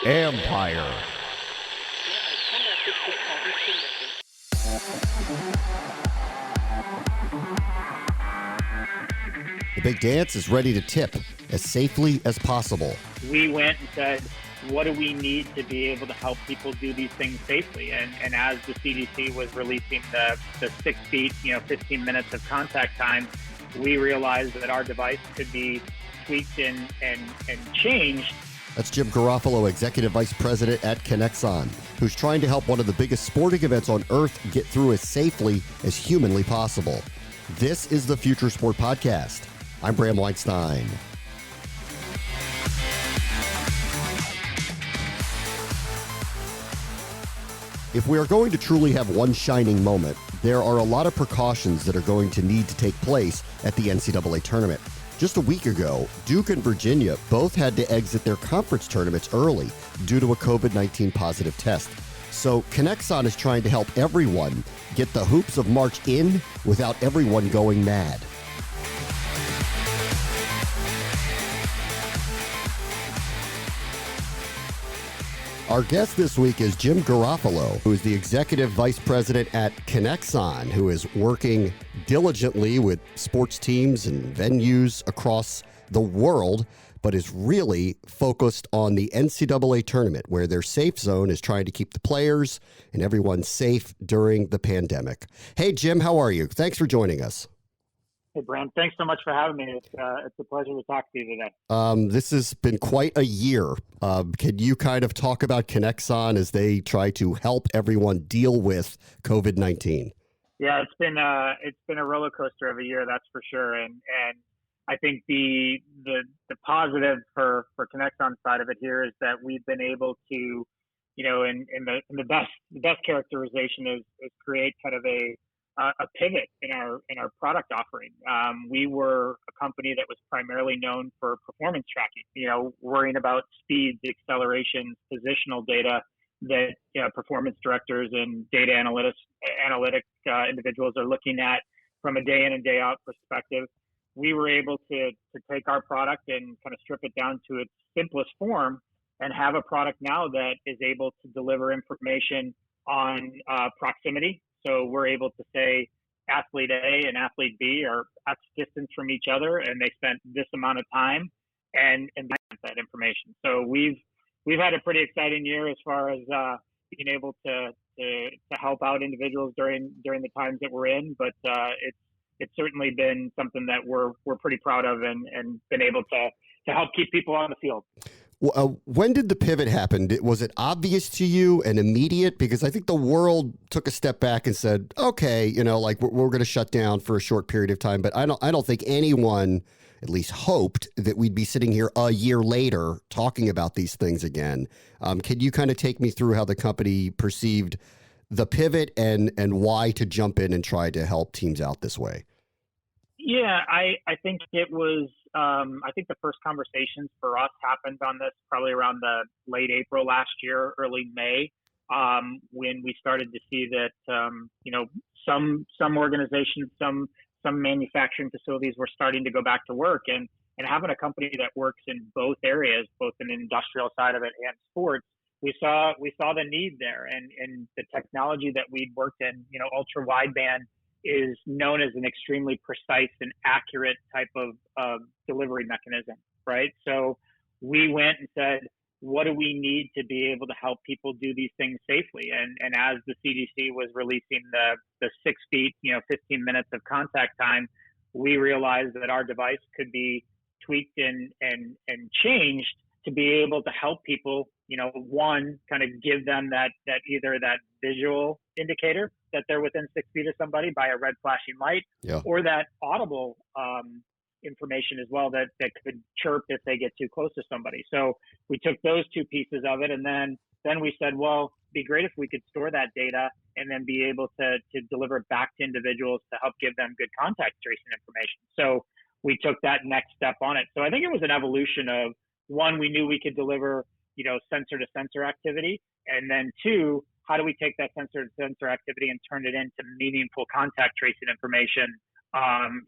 Empire. The big dance is ready to tip as safely as possible. We went and said, what do we need to be able to help people do these things safely? And as the CDC was releasing the 6 feet, 15 minutes of contact time, we realized that our device could be tweaked and changed. That's Jim Garofalo, Executive Vice President at Kinexon, who's trying to help one of the biggest sporting events on Earth get through as safely as humanly possible. This is the Future Sport Podcast. I'm Bram Weinstein. If we are going to truly have one shining moment, there are a lot of precautions that are going to need to take place at the NCAA tournament. Just a week ago, Duke and Virginia both had to exit their conference tournaments early due to a COVID-19 positive test. So Kinexon is trying to help everyone get the hoops of March in without everyone going mad. Our guest this week is Jim Garofalo, who is the Executive Vice President at Kinexon, who is working diligently with sports teams and venues across the world, but is really focused on the NCAA tournament, where their safe zone is trying to keep the players and everyone safe during the pandemic. Hey, Jim, how are you? Thanks for joining us. Hey, Brent, thanks so much for having me. It's a pleasure to talk to you today. This has been quite a year. Can you kind of talk about Kinexon as they try to help everyone deal with COVID-19? Yeah, it's been a roller coaster of a year, that's for sure. And I think the positive for Kinexon side of it here is that we've been able to, in the best characterization is create kind of a pivot in our product offering. We were a company that was primarily known for performance tracking, worrying about speeds, accelerations, positional data that performance directors and data analytic individuals are looking at from a day in and day out perspective. We were able to take our product and kind of strip it down to its simplest form and have a product now that is able to deliver information on proximity. So we're able to say athlete A and athlete B are X distance from each other, and they spent this amount of time and that information. So we've had a pretty exciting year as far as being able to help out individuals during the times that we're in. But it's certainly been something that we're pretty proud of and been able to help keep people on the field. When did the pivot happen? Was it obvious to you and immediate? Because I think the world took a step back and said, okay, we're going to shut down for a short period of time. But I don't think anyone at least hoped that we'd be sitting here a year later talking about these things again. Can you kind of take me through how the company perceived the pivot and why to jump in and try to help teams out this way? Yeah, I think it was, I think the first conversations for us happened on this probably around the late April last year, early May, when we started to see that, some organizations, some manufacturing facilities were starting to go back to work, and having a company that works in both areas, both in the industrial side of it and sports, we saw the need there, and the technology that we'd worked in, ultra wideband is known as an extremely precise and accurate type of delivery mechanism, right? So we went and said, what do we need to be able to help people do these things safely? And as the CDC was releasing the 6 feet, 15 minutes of contact time, we realized that our device could be tweaked and changed to be able to help people, one, kind of give them that either that visual indicator that they're within 6 feet of somebody by a red flashing light, or that audible information as well that could chirp if they get too close to somebody. So we took those two pieces of it, and then we said, well, it'd be great if we could store that data and then be able to deliver it back to individuals to help give them good contact tracing information. So we took that next step on it. So I think it was an evolution of, one, we knew we could deliver, sensor to sensor activity. And then two, how do we take that sensor to sensor activity and turn it into meaningful contact tracing information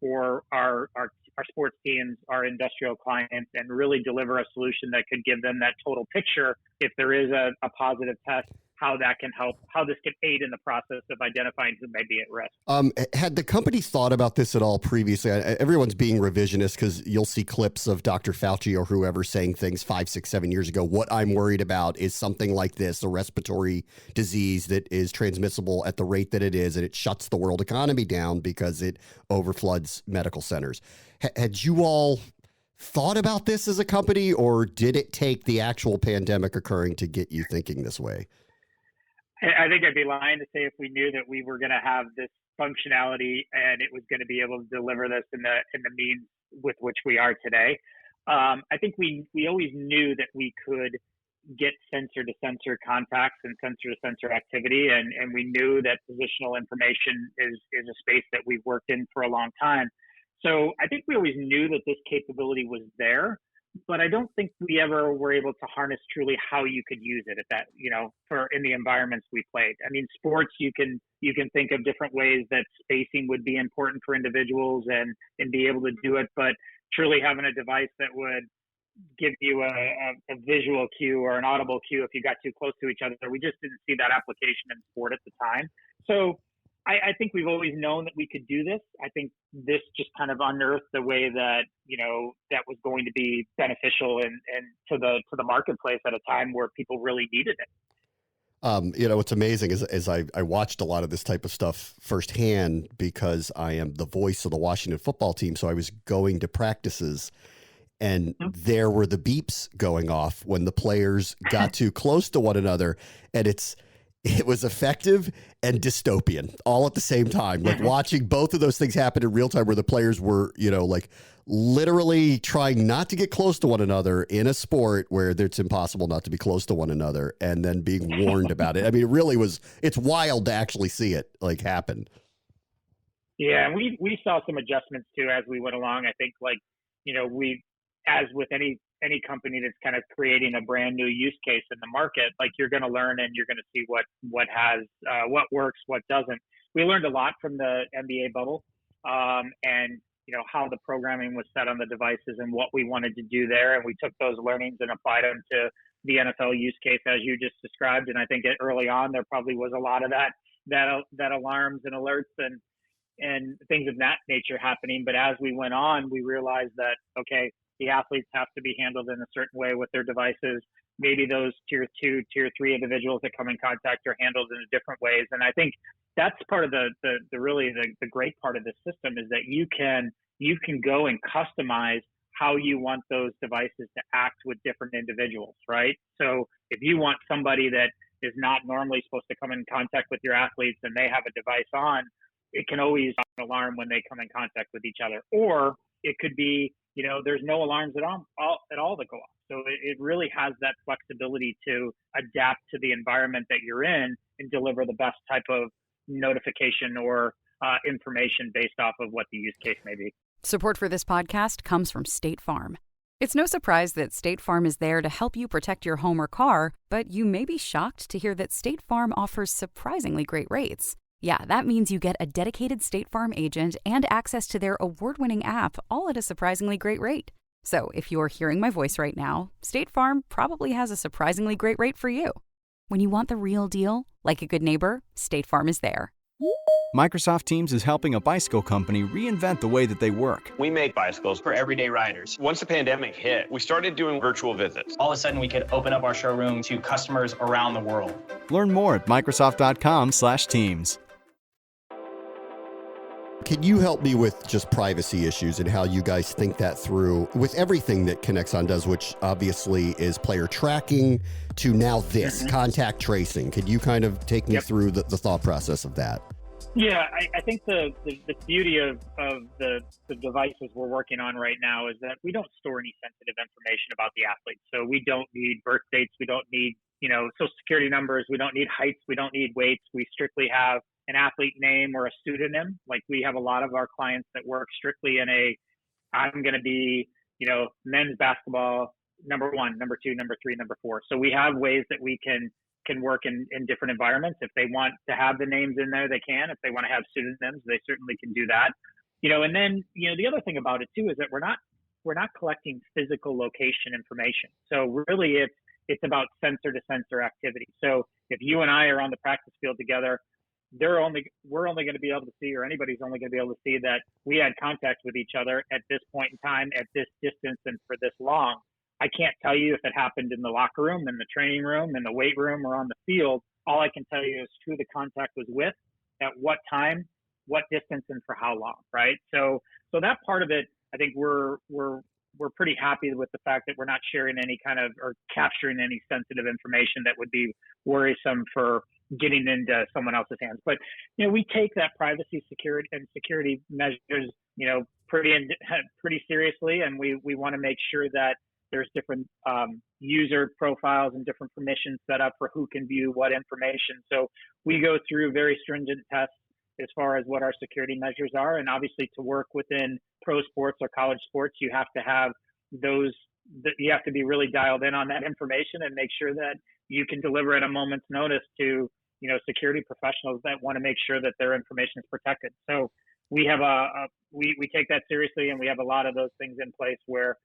for our our sports teams, our industrial clients, and really deliver a solution that could give them that total picture if there is a positive test, how that can help, how this can aid in the process of identifying who may be at risk. Had the company thought about this at all previously? Everyone's being revisionist because you'll see clips of Dr. Fauci or whoever saying things 5, 6, 7 years ago. What I'm worried about is something like this, a respiratory disease that is transmissible at the rate that it is, and it shuts the world economy down because it overfloods medical centers. Had you all thought about this as a company, or did it take the actual pandemic occurring to get you thinking this way? I think I'd be lying to say if we knew that we were going to have this functionality and it was going to be able to deliver this in the means with which we are today. I think we always knew that we could get sensor to sensor contacts and sensor to sensor activity, and we knew that positional information is a space that we've worked in for a long time. So I think we always knew that this capability was there, but I don't think we ever were able to harness truly how you could use it at that, for in the environments we played. I mean, sports, you can think of different ways that spacing would be important for individuals and be able to do it, but truly having a device that would give you a visual cue or an audible cue if you got too close to each other, we just didn't see that application in sport at the time. So I think we've always known that we could do this. I think this just kind of unearthed the way that, that was going to be beneficial and to the marketplace at a time where people really needed it. What's amazing is I watched a lot of this type of stuff firsthand because I am the voice of the Washington football team. So I was going to practices and there were the beeps going off when the players got too close to one another. And it was effective and dystopian all at the same time. Like watching both of those things happen in real time where the players were, like literally trying not to get close to one another in a sport where it's impossible not to be close to one another and then being warned about it. I mean, it really it's wild to actually see it like happen. Yeah. And we saw some adjustments too, as we went along. I think as with any company that's kind of creating a brand new use case in the market, like you're going to learn and you're going to see what works, what doesn't. We learned a lot from the NBA bubble, and how the programming was set on the devices and what we wanted to do there. And we took those learnings and applied them to the NFL use case as you just described. And I think early on there probably was a lot of that alarms and alerts and things of that nature happening. But as we went on, we realized that, okay, the athletes have to be handled in a certain way with their devices. Maybe those tier 2, tier 3 individuals that come in contact are handled in different ways. And I think that's part of the great part of this system is that you can go and customize how you want those devices to act with different individuals, right? So if you want somebody that is not normally supposed to come in contact with your athletes and they have a device on, it can always alarm when they come in contact with each other. Or it could be, there's no alarms at all that go off. So it really has that flexibility to adapt to the environment that you're in and deliver the best type of notification or information based off of what the use case may be. Support for this podcast comes from State Farm. It's no surprise that State Farm is there to help you protect your home or car, but you may be shocked to hear that State Farm offers surprisingly great rates. Yeah, that means you get a dedicated State Farm agent and access to their award-winning app, all at a surprisingly great rate. So if you're hearing my voice right now, State Farm probably has a surprisingly great rate for you. When you want the real deal, like a good neighbor, State Farm is there. Microsoft Teams is helping a bicycle company reinvent the way that they work. We make bicycles for everyday riders. Once the pandemic hit, we started doing virtual visits. All of a sudden, we could open up our showroom to customers around the world. Learn more at Microsoft.com/Teams. Can you help me with just privacy issues and how you guys think that through with everything that Kinexon does, which obviously is player tracking to now this contact tracing? Could you kind of take me through the thought process of that? Yeah, I think the beauty of the devices we're working on right now is that we don't store any sensitive information about the athletes. So we don't need birth dates. We don't need, social security numbers. We don't need heights. We don't need weights. We strictly have an athlete name or a pseudonym. Like we have a lot of our clients that work strictly in I'm going to be, men's basketball, number 1, number 2, number 3, number 4. So we have ways that we can work in different environments. If they want to have the names in there, they can. If they want to have pseudonyms, they certainly can do that. And then, the other thing about it too is that we're not collecting physical location information. So really it's about sensor to sensor activity. So if you and I are on the practice field together, we're only going to be able to see, or anybody's only going to be able to see, that we had contact with each other at this point in time, at this distance, and for this long. I can't tell you if it happened in the locker room, in the training room, in the weight room, or on the field. All I can tell you is who the contact was with, at what time, what distance, and for how long, right? So that part of it, I think we're pretty happy with the fact that we're not sharing any kind of, or capturing any sensitive information that would be worrisome for getting into someone else's hands. But, we take that privacy, security measures, pretty seriously. And we want to make sure that there's different user profiles and different permissions set up for who can view what information. So we go through very stringent tests as far as what our security measures are. And obviously, to work within pro sports or college sports, you have to have you have to be really dialed in on that information and make sure that you can deliver at a moment's notice to, security professionals that want to make sure that their information is protected. So we have we take that seriously, and we have a lot of those things in place where,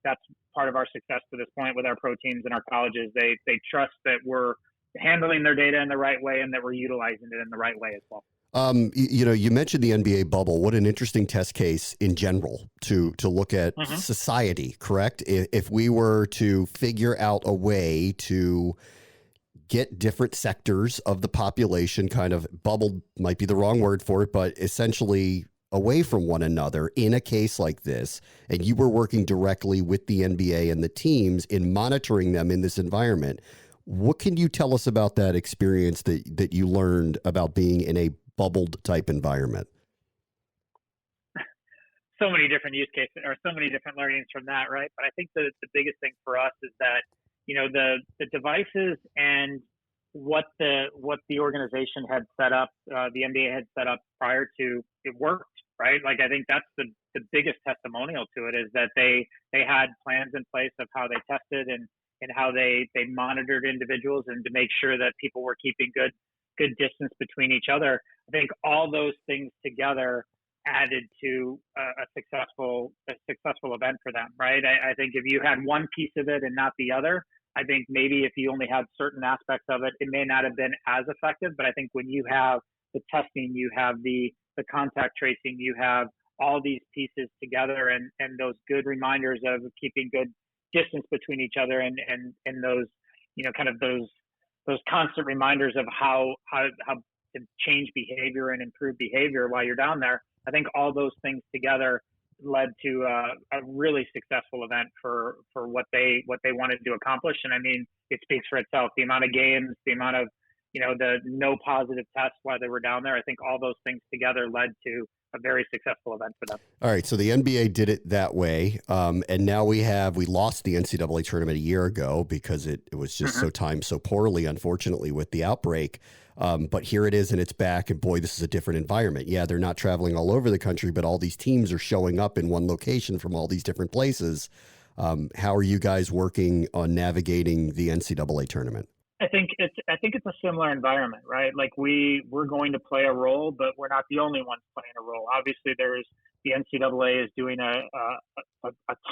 that's part of our success to this point with our pro teams and our colleges. They trust that we're handling their data in the right way and that we're utilizing it in the right way as well. You mentioned the NBA bubble. What an interesting test case in general to look at society, correct? If we were to figure out a way to get different sectors of the population, kind of bubbled might be the wrong word for it, but essentially away from one another in a case like this, and you were working directly with the NBA and the teams in monitoring them in this environment, what can you tell us about that experience that you learned about being in a bubbled type environment? So many different use cases, or so many different learnings from that, right? But I think the biggest thing for us is that, the devices and what the organization had set up, the NBA had set up prior to it worked, right? Like, I think that's the biggest testimonial to it, is that they had plans in place of how they tested and how they monitored individuals, and to make sure that people were keeping good distance between each other. I think all those things together added to a successful event for them, right? I think if you had one piece of it and not the other, I think maybe if you only had certain aspects of it, it may not have been as effective. But I think when you have the testing, you have the contact tracing, you have all these pieces together, and those good reminders of keeping good distance between each other, and those, kind of those constant reminders of how to change behavior and improve behavior while you're down there. I think all those things together led to a really successful event for what they wanted to accomplish. And I mean, it speaks for itself. The amount of games, the amount of, the no positive tests while they were down there. I think all those things together led to a very successful event for them. All right. So the NBA did it that way. And now we lost the NCAA tournament a year ago because it was just so timed so poorly, unfortunately, with the outbreak. But here it is, and it's back, and boy, this is a different environment. Yeah, they're not traveling all over the country, but all these teams are showing up in one location from all these different places. How are you guys working on navigating the NCAA tournament? I think it's a similar environment, right? Like we're going to play a role, but we're not the only ones playing a role. Obviously, the NCAA is doing a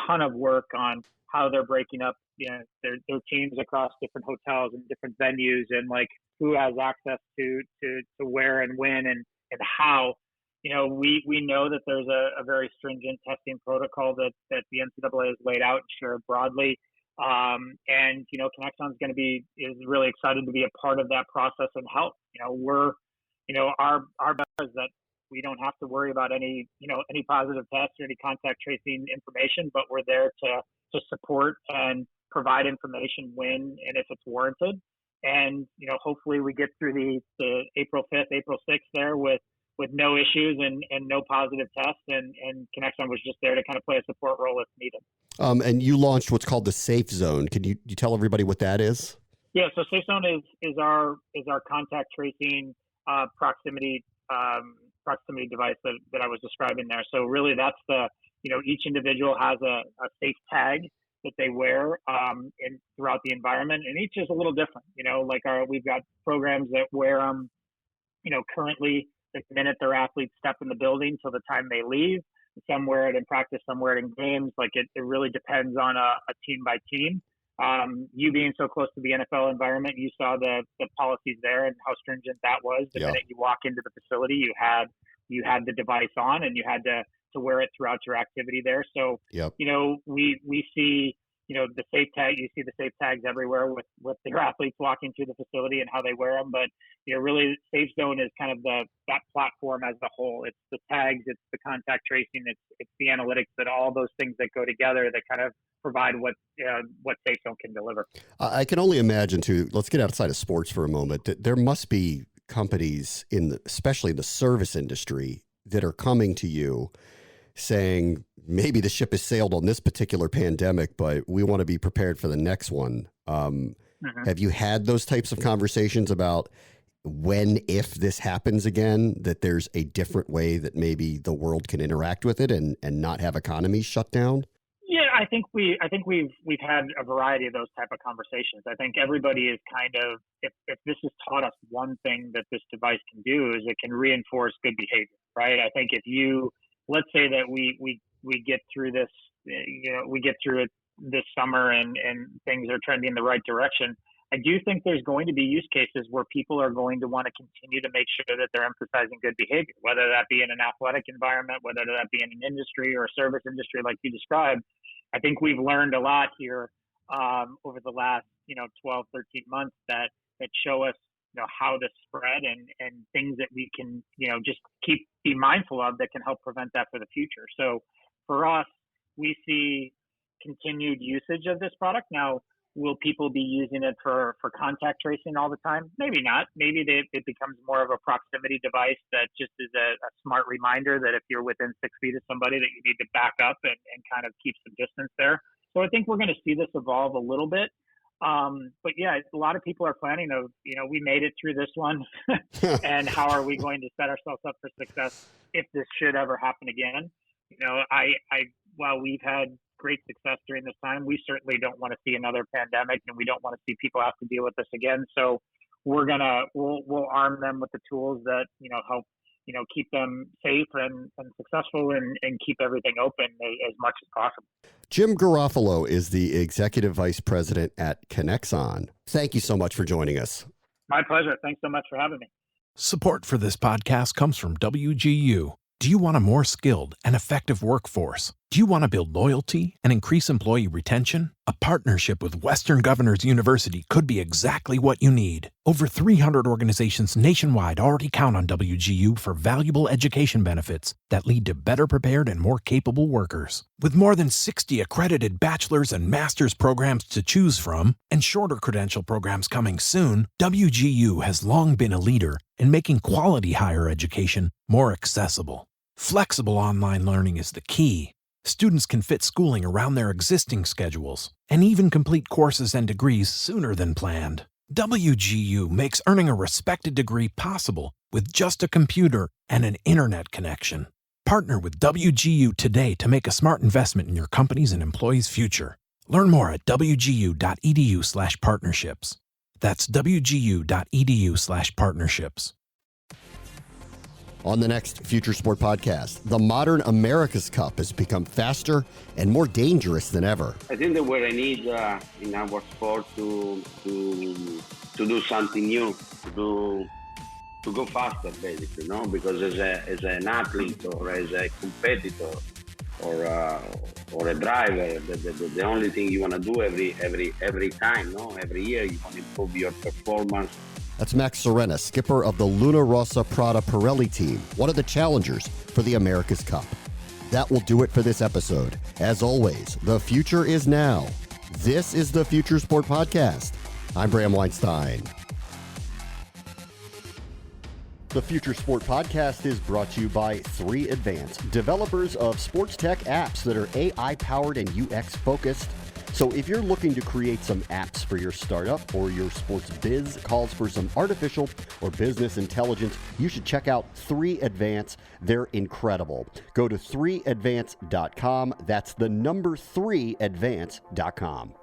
ton of work on how they're breaking up, their teams across different hotels and different venues, and like who has access to where and when and how. We know that there's a very stringent testing protocol that the NCAA has laid out and shared broadly. And Kinexon is really excited to be a part of that process and help. Our bet is that we don't have to worry about any positive tests or any contact tracing information, but we're there to support and provide information when and if it's warranted. And hopefully we get through the April 5th, April 6th there with no issues and no positive tests, and Kinexon was just there to kind of play a support role if needed. And you launched what's called the Safe Zone. Can you tell everybody what that is? Yeah, so Safe Zone is our contact tracing proximity device that I was describing there. So really, that's each individual has a safe tag that they wear throughout the environment, and each is a little different. We've got programs that wear them, currently the minute their athletes step in the building till the time they leave. Some wear it in practice, some wear it in games. Like it really depends on a team by team. You being so close to the NFL environment, you saw the policies there and how stringent that was. The minute you walk into the facility, you had the device on and you had to wear it throughout your activity there. So, we see, the safe tag, you see the safe tags everywhere with their athletes walking through the facility and how they wear them. But, really Safe Zone is kind of that platform as a whole. It's the tags, it's the contact tracing, it's the analytics, that all those things that go together that kind of provide what Safe Zone can deliver. I can only imagine too, let's get outside of sports for a moment, that there must be companies especially in the service industry that are coming to you saying, maybe the ship has sailed on this particular pandemic, but we want to be prepared for the next one. Have you had those types of conversations about if this happens again, that there's a different way that maybe the world can interact with it and not have economies shut down? Yeah, I think we've had a variety of those type of conversations. I think everybody is kind of, if this has taught us one thing that this device can do, is it can reinforce good behavior, right? I think if let's say that we get through this, we get through it this summer and things are trending in the right direction, I do think there's going to be use cases where people are going to want to continue to make sure that they're emphasizing good behavior, whether that be in an athletic environment, whether that be in an industry or a service industry like you described. I think we've learned a lot here over the last 12, 13 months that show us how to spread and things that we can just be mindful of that can help prevent that for the future. So for us, we see continued usage of this product. Now, will people be using it for contact tracing all the time? Maybe not. Maybe it becomes more of a proximity device that just is a smart reminder that if you're within 6 feet of somebody, that you need to back up and kind of keep some distance there. So I think we're going to see this evolve a little bit. But yeah, a lot of people are planning we made it through this one and how are we going to set ourselves up for success if this should ever happen again? While we've had great success during this time, we certainly don't want to see another pandemic, and we don't want to see people have to deal with this again. So we'll arm them with the tools that help keep them safe and successful and keep everything open as much as possible. Jim Garofalo is the Executive Vice President at Kinexon. Thank you so much for joining us. My pleasure. Thanks so much for having me. Support for this podcast comes from WGU. Do you want a more skilled and effective workforce? Do you want to build loyalty and increase employee retention? A partnership with Western Governors University could be exactly what you need. Over 300 organizations nationwide already count on WGU for valuable education benefits that lead to better prepared and more capable workers. With more than 60 accredited bachelor's and master's programs to choose from, and shorter credential programs coming soon, WGU has long been a leader in making quality higher education more accessible. Flexible online learning is the key. Students can fit schooling around their existing schedules and even complete courses and degrees sooner than planned. WGU makes earning a respected degree possible with just a computer and an internet connection. Partner with WGU today to make a smart investment in your company's and employees' future. Learn more at wgu.edu/partnerships. That's wgu.edu/partnerships. On the next Future Sport podcast, the modern America's Cup has become faster and more dangerous than ever. I think that what I need in our sport to do something new, to go faster, basically, because as an athlete or as a competitor or a driver, the only thing you want to do every time, every year, you want to improve your performance. That's Max Serena, skipper of the Luna Rossa Prada Pirelli team, one of the challengers for the America's Cup. That will do it for this episode. As always, the future is now. This is the Future Sport Podcast. I'm Bram Weinstein. The Future Sport Podcast is brought to you by 3 Advance, developers of sports tech apps that are AI-powered and UX-focused. So if you're looking to create some apps for your startup or your sports biz calls for some artificial or business intelligence, you should check out 3 Advance. They're incredible. Go to 3advance.com. That's the number 3advance.com.